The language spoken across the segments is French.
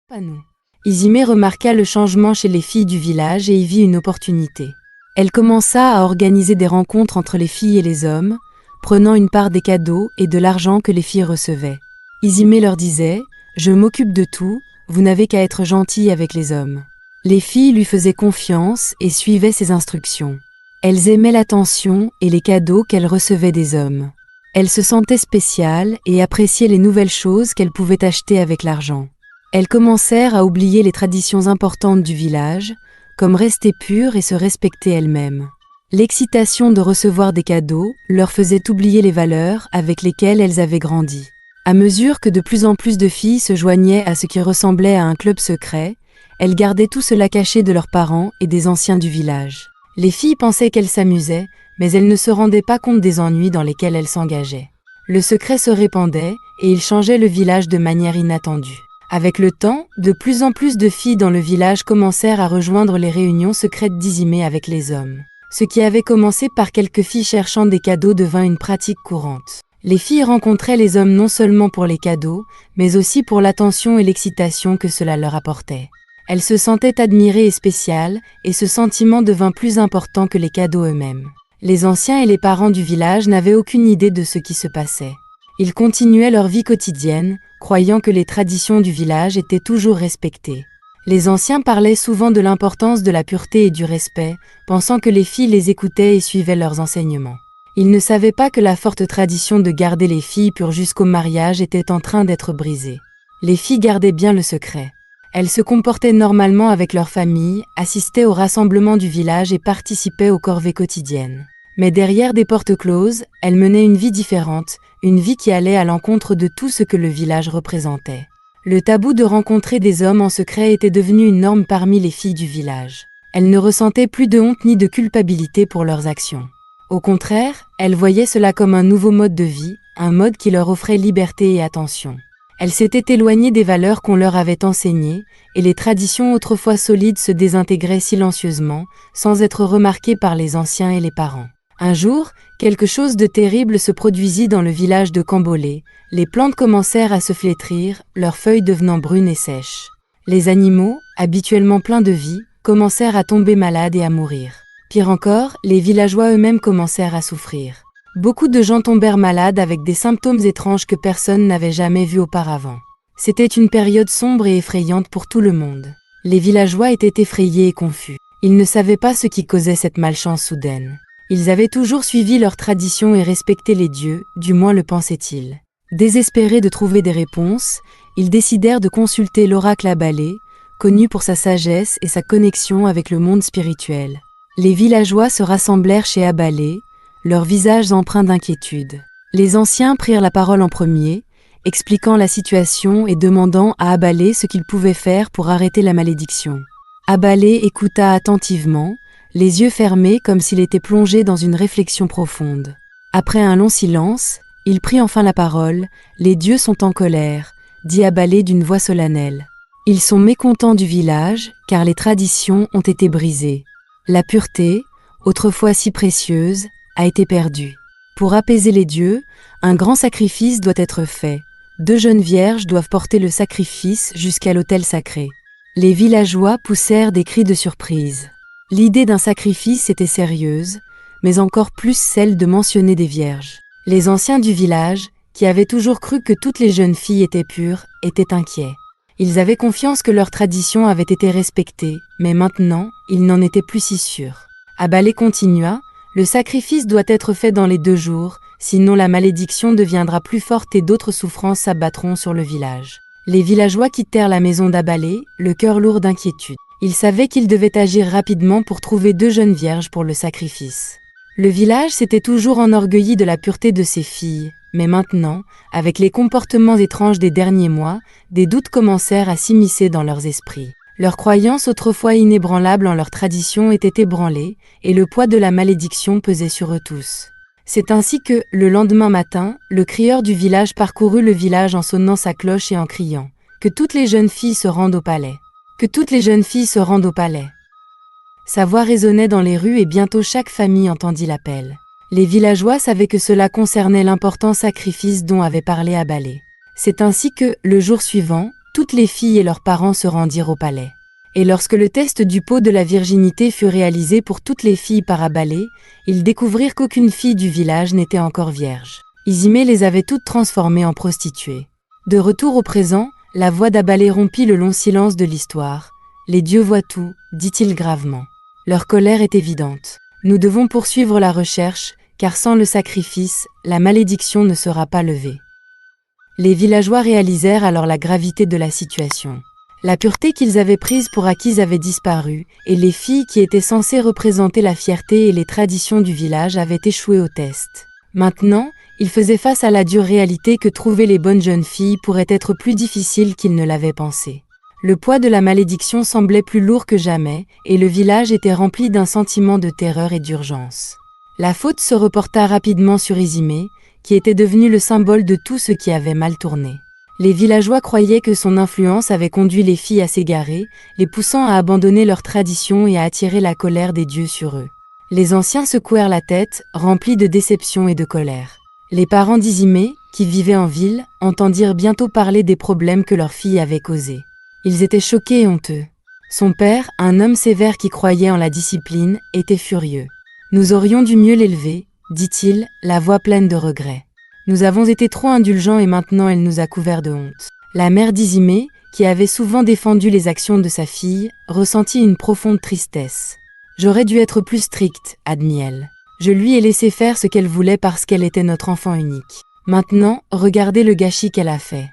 Pas nous. Izime remarqua le changement chez les filles du village et y vit une opportunité. Elle commença à organiser des rencontres entre les filles et les hommes, prenant une part des cadeaux et de l'argent que les filles recevaient. Izime leur disait « Je m'occupe de tout, vous n'avez qu'à être gentille avec les hommes ». Les filles lui faisaient confiance et suivaient ses instructions. Elles aimaient l'attention et les cadeaux qu'elles recevaient des hommes. Elles se sentaient spéciales et appréciaient les nouvelles choses qu'elles pouvaient acheter avec l'argent. Elles commencèrent à oublier les traditions importantes du village, comme rester pures et se respecter elles-mêmes. L'excitation de recevoir des cadeaux leur faisait oublier les valeurs avec lesquelles elles avaient grandi. À mesure que de plus en plus de filles se joignaient à ce qui ressemblait à un club secret, elles gardaient tout cela caché de leurs parents et des anciens du village. Les filles pensaient qu'elles s'amusaient, mais elles ne se rendaient pas compte des ennuis dans lesquels elles s'engageaient. Le secret se répandait et il changeait le village de manière inattendue. Avec le temps, de plus en plus de filles dans le village commencèrent à rejoindre les réunions secrètes d'Izime avec les hommes. Ce qui avait commencé par quelques filles cherchant des cadeaux devint une pratique courante. Les filles rencontraient les hommes non seulement pour les cadeaux, mais aussi pour l'attention et l'excitation que cela leur apportait. Elles se sentaient admirées et spéciales, et ce sentiment devint plus important que les cadeaux eux-mêmes. Les anciens et les parents du village n'avaient aucune idée de ce qui se passait. Ils continuaient leur vie quotidienne, croyant que les traditions du village étaient toujours respectées. Les anciens parlaient souvent de l'importance de la pureté et du respect, pensant que les filles les écoutaient et suivaient leurs enseignements. Ils ne savaient pas que la forte tradition de garder les filles pures jusqu'au mariage était en train d'être brisée. Les filles gardaient bien le secret. Elles se comportaient normalement avec leur famille, assistaient aux rassemblements du village et participaient aux corvées quotidiennes. Mais derrière des portes closes, elles menaient une vie différente, une vie qui allait à l'encontre de tout ce que le village représentait. Le tabou de rencontrer des hommes en secret était devenu une norme parmi les filles du village. Elles ne ressentaient plus de honte ni de culpabilité pour leurs actions. Au contraire, elles voyaient cela comme un nouveau mode de vie, un mode qui leur offrait liberté et attention. Elles s'étaient éloignées des valeurs qu'on leur avait enseignées, et les traditions autrefois solides se désintégraient silencieusement, sans être remarquées par les anciens et les parents. Un jour, quelque chose de terrible se produisit dans le village de Cambolé. Les plantes commencèrent à se flétrir, leurs feuilles devenant brunes et sèches. Les animaux, habituellement pleins de vie, commencèrent à tomber malades et à mourir. Pire encore, les villageois eux-mêmes commencèrent à souffrir. Beaucoup de gens tombèrent malades avec des symptômes étranges que personne n'avait jamais vus auparavant. C'était une période sombre et effrayante pour tout le monde. Les villageois étaient effrayés et confus. Ils ne savaient pas ce qui causait cette malchance soudaine. Ils avaient toujours suivi leurs traditions et respecté les dieux, du moins le pensaient-ils. Désespérés de trouver des réponses, ils décidèrent de consulter l'oracle Abalé, connu pour sa sagesse et sa connexion avec le monde spirituel. Les villageois se rassemblèrent chez Abalé, leurs visages empreints d'inquiétude. Les anciens prirent la parole en premier, expliquant la situation et demandant à Abalé ce qu'il pouvait faire pour arrêter la malédiction. Abalé écouta attentivement, les yeux fermés comme s'il était plongé dans une réflexion profonde. Après un long silence, il prit enfin la parole. « Les dieux sont en colère », dit Abalé d'une voix solennelle. « Ils sont mécontents du village, car les traditions ont été brisées. La pureté, autrefois si précieuse, a été perdue. Pour apaiser les dieux, un grand sacrifice doit être fait. 2 jeunes vierges doivent porter le sacrifice jusqu'à l'autel sacré. » Les villageois poussèrent des cris de surprise. L'idée d'un sacrifice était sérieuse, mais encore plus celle de mentionner des vierges. Les anciens du village, qui avaient toujours cru que toutes les jeunes filles étaient pures, étaient inquiets. Ils avaient confiance que leurs traditions avaient été respectées, mais maintenant, ils n'en étaient plus si sûrs. Abalé continua, « Le sacrifice doit être fait dans les 2 jours, sinon la malédiction deviendra plus forte et d'autres souffrances s'abattront sur le village. » Les villageois quittèrent la maison d'Abalé, le cœur lourd d'inquiétude. Ils savaient qu'ils devaient agir rapidement pour trouver 2 jeunes vierges pour le sacrifice. Le village s'était toujours enorgueilli de la pureté de ses filles, mais maintenant, avec les comportements étranges des derniers mois, des doutes commencèrent à s'immiscer dans leurs esprits. Leurs croyances autrefois inébranlables en leurs traditions étaient ébranlées, et le poids de la malédiction pesait sur eux tous. C'est ainsi que, le lendemain matin, le crieur du village parcourut le village en sonnant sa cloche et en criant « Que toutes les jeunes filles se rendent au palais ! Que toutes les jeunes filles se rendent au palais !» Sa voix résonnait dans les rues et bientôt chaque famille entendit l'appel. Les villageois savaient que cela concernait l'important sacrifice dont avait parlé Abalé. C'est ainsi que, le jour suivant, toutes les filles et leurs parents se rendirent au palais. Et lorsque le test du pot de la virginité fut réalisé pour toutes les filles par Abalé, ils découvrirent qu'aucune fille du village n'était encore vierge. Isimée les avait toutes transformées en prostituées. De retour au présent, la voix d'Abalé rompit le long silence de l'histoire. « Les dieux voient tout », dit-il gravement. Leur colère est évidente. Nous devons poursuivre la recherche, car sans le sacrifice, la malédiction ne sera pas levée. Les villageois réalisèrent alors la gravité de la situation. La pureté qu'ils avaient prise pour acquise avait disparu, et les filles qui étaient censées représenter la fierté et les traditions du village avaient échoué au test. Maintenant, ils faisaient face à la dure réalité que trouver les bonnes jeunes filles pourrait être plus difficile qu'ils ne l'avaient pensé. Le poids de la malédiction semblait plus lourd que jamais, et le village était rempli d'un sentiment de terreur et d'urgence. La faute se reporta rapidement sur Isimée, qui était devenu le symbole de tout ce qui avait mal tourné. Les villageois croyaient que son influence avait conduit les filles à s'égarer, les poussant à abandonner leurs traditions et à attirer la colère des dieux sur eux. Les anciens secouèrent la tête, remplis de déception et de colère. Les parents d'Isimée, qui vivaient en ville, entendirent bientôt parler des problèmes que leur fille avait causés. Ils étaient choqués et honteux. Son père, un homme sévère qui croyait en la discipline, était furieux. « Nous aurions dû mieux l'élever », dit-il, la voix pleine de regret. Nous avons été trop indulgents et maintenant elle nous a couverts de honte. La mère d'Isimée, qui avait souvent défendu les actions de sa fille, ressentit une profonde tristesse. « J'aurais dû être plus stricte, admit-elle. Je lui ai laissé faire ce qu'elle voulait parce qu'elle était notre enfant unique. Maintenant, regardez le gâchis qu'elle a fait. »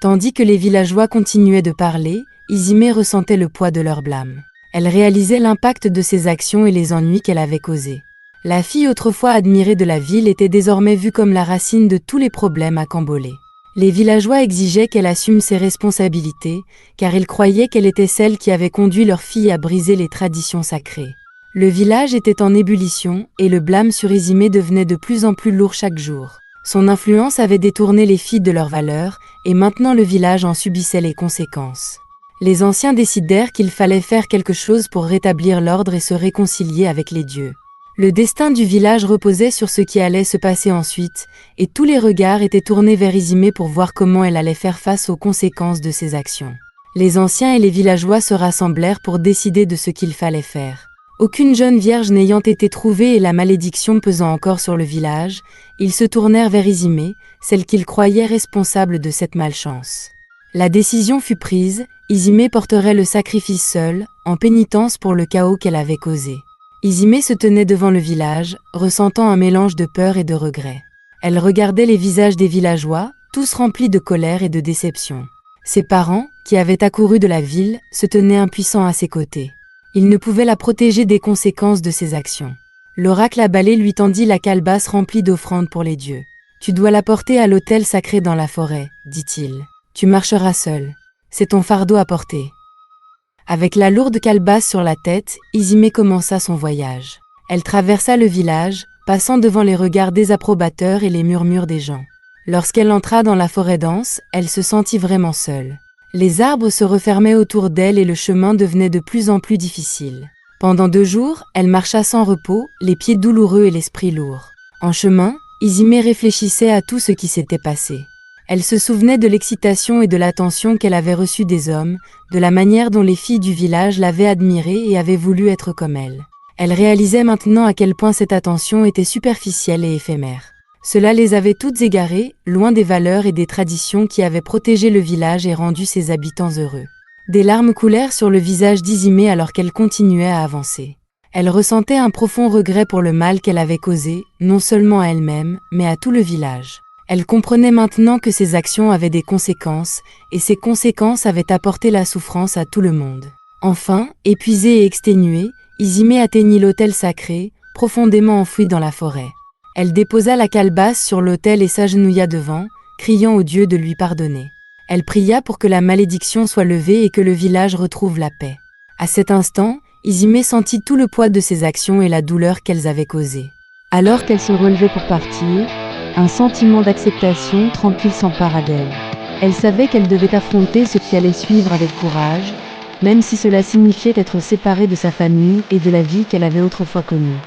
Tandis que les villageois continuaient de parler, Isimée ressentait le poids de leur blâme. Elle réalisait l'impact de ses actions et les ennuis qu'elle avait causés. La fille autrefois admirée de la ville était désormais vue comme la racine de tous les problèmes à Cambolé. Les villageois exigeaient qu'elle assume ses responsabilités, car ils croyaient qu'elle était celle qui avait conduit leur fille à briser les traditions sacrées. Le village était en ébullition, et le blâme sur Isimée devenait de plus en plus lourd chaque jour. Son influence avait détourné les filles de leurs valeurs, et maintenant le village en subissait les conséquences. Les anciens décidèrent qu'il fallait faire quelque chose pour rétablir l'ordre et se réconcilier avec les dieux. Le destin du village reposait sur ce qui allait se passer ensuite, et tous les regards étaient tournés vers Isimée pour voir comment elle allait faire face aux conséquences de ses actions. Les anciens et les villageois se rassemblèrent pour décider de ce qu'il fallait faire. Aucune jeune vierge n'ayant été trouvée et la malédiction pesant encore sur le village, ils se tournèrent vers Isimée, celle qu'ils croyaient responsable de cette malchance. La décision fut prise, Isimée porterait le sacrifice seule, en pénitence pour le chaos qu'elle avait causé. Isimée se tenait devant le village, ressentant un mélange de peur et de regret. Elle regardait les visages des villageois, tous remplis de colère et de déception. Ses parents, qui avaient accouru de la ville, se tenaient impuissants à ses côtés. Ils ne pouvaient la protéger des conséquences de ses actions. L'oracle Abalé lui tendit la calebasse remplie d'offrandes pour les dieux. « Tu dois la porter à l'autel sacré dans la forêt, » dit-il. « Tu marcheras seul. C'est ton fardeau à porter. » Avec la lourde calebasse sur la tête, Isimée commença son voyage. Elle traversa le village, passant devant les regards désapprobateurs et les murmures des gens. Lorsqu'elle entra dans la forêt dense, elle se sentit vraiment seule. Les arbres se refermaient autour d'elle et le chemin devenait de plus en plus difficile. Pendant 2 jours, elle marcha sans repos, les pieds douloureux et l'esprit lourd. En chemin, Isimée réfléchissait à tout ce qui s'était passé. Elle se souvenait de l'excitation et de l'attention qu'elle avait reçue des hommes, de la manière dont les filles du village l'avaient admirée et avaient voulu être comme elle. Elle réalisait maintenant à quel point cette attention était superficielle et éphémère. Cela les avait toutes égarées, loin des valeurs et des traditions qui avaient protégé le village et rendu ses habitants heureux. Des larmes coulèrent sur le visage d'Isimée alors qu'elle continuait à avancer. Elle ressentait un profond regret pour le mal qu'elle avait causé, non seulement à elle-même, mais à tout le village. Elle comprenait maintenant que ses actions avaient des conséquences, et ces conséquences avaient apporté la souffrance à tout le monde. Enfin, épuisée et exténuée, Isimée atteignit l'autel sacré, profondément enfoui dans la forêt. Elle déposa la calebasse sur l'autel et s'agenouilla devant, criant aux dieux de lui pardonner. Elle pria pour que la malédiction soit levée et que le village retrouve la paix. À cet instant, Isimée sentit tout le poids de ses actions et la douleur qu'elles avaient causée. Alors qu'elle se relevait pour partir, un sentiment d'acceptation tranquille s'empara d'elle. Elle savait qu'elle devait affronter ce qui allait suivre avec courage, même si cela signifiait être séparée de sa famille et de la vie qu'elle avait autrefois connue.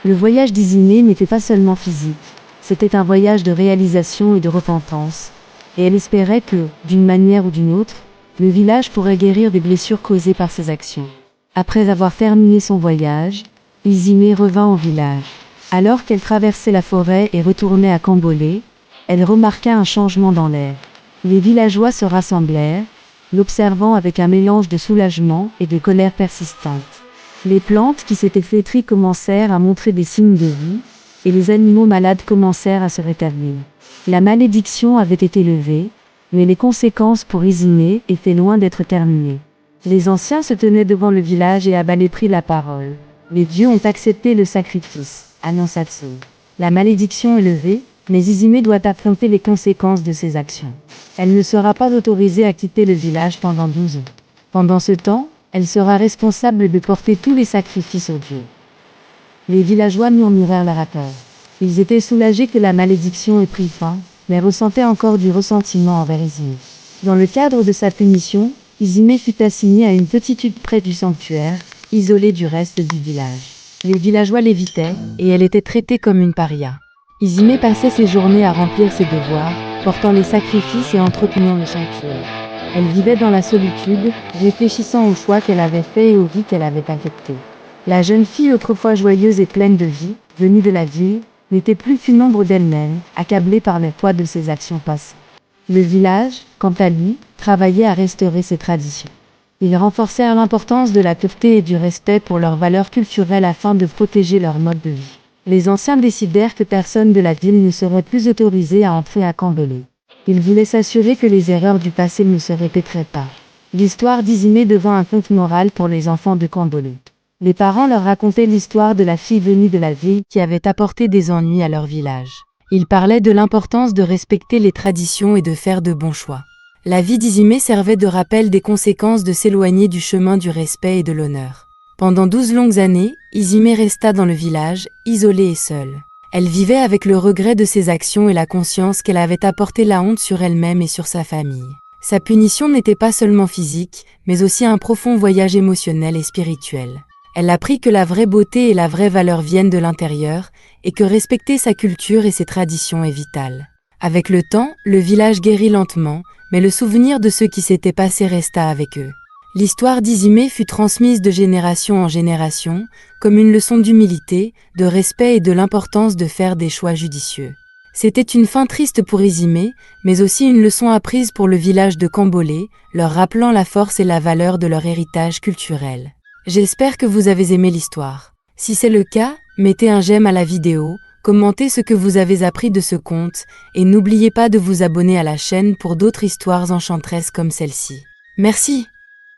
Le voyage d'Isimée n'était pas seulement physique, c'était un voyage de réalisation et de repentance, et elle espérait que, d'une manière ou d'une autre, le village pourrait guérir des blessures causées par ses actions. Après avoir terminé son voyage, Izime revint au village. Alors qu'elle traversait la forêt et retournait à Cambolé, elle remarqua un changement dans l'air. Les villageois se rassemblèrent, l'observant avec un mélange de soulagement et de colère persistante. Les plantes qui s'étaient flétries commencèrent à montrer des signes de vie, et les animaux malades commencèrent à se rétablir. La malédiction avait été levée, mais les conséquences pour Izime étaient loin d'être terminées. Les anciens se tenaient devant le village et Abale prit la parole. Les dieux ont accepté le sacrifice, annonça Tsu. La malédiction est levée, mais Izime doit affronter les conséquences de ses actions. Elle ne sera pas autorisée à quitter le village pendant 12 ans. Pendant ce temps, elle sera responsable de porter tous les sacrifices aux dieux. Les villageois murmurèrent leur accord. Ils étaient soulagés que la malédiction ait pris fin, mais ressentaient encore du ressentiment envers Izime. Dans le cadre de sa punition, Izime fut assignée à une petite hutte près du sanctuaire, isolée du reste du village. Les villageois l'évitaient, et elle était traitée comme une paria. Izime passait ses journées à remplir ses devoirs, portant les sacrifices et entretenant le sanctuaire. Elle vivait dans la solitude, réfléchissant aux choix qu'elle avait faits et aux vies qu'elle avait affectées. La jeune fille autrefois joyeuse et pleine de vie, venue de la ville, n'était plus qu'une ombre d'elle-même, accablée par le poids de ses actions passées. Le village, quant à lui, travaillait à restaurer ses traditions. Ils renforcèrent l'importance de la pureté et du respect pour leurs valeurs culturelles afin de protéger leur mode de vie. Les anciens décidèrent que personne de la ville ne serait plus autorisé à entrer à Cambolé. Ils voulaient s'assurer que les erreurs du passé ne se répéteraient pas. L'histoire d'Izime devint un conte moral pour les enfants de Cambolé. Les parents leur racontaient l'histoire de la fille venue de la ville qui avait apporté des ennuis à leur village. Ils parlaient de l'importance de respecter les traditions et de faire de bons choix. La vie d'Izime servait de rappel des conséquences de s'éloigner du chemin du respect et de l'honneur. Pendant 12 longues années, Izime resta dans le village, isolée et seule. Elle vivait avec le regret de ses actions et la conscience qu'elle avait apporté la honte sur elle-même et sur sa famille. Sa punition n'était pas seulement physique, mais aussi un profond voyage émotionnel et spirituel. Elle apprit que la vraie beauté et la vraie valeur viennent de l'intérieur, et que respecter sa culture et ses traditions est vital. Avec le temps, le village guérit lentement, mais le souvenir de ce qui s'était passé resta avec eux. L'histoire d'Izime fut transmise de génération en génération, comme une leçon d'humilité, de respect et de l'importance de faire des choix judicieux. C'était une fin triste pour Izime, mais aussi une leçon apprise pour le village de Cambolé, leur rappelant la force et la valeur de leur héritage culturel. J'espère que vous avez aimé l'histoire. Si c'est le cas, mettez un j'aime à la vidéo, commentez ce que vous avez appris de ce conte, et n'oubliez pas de vous abonner à la chaîne pour d'autres histoires enchanteresses comme celle-ci. Merci.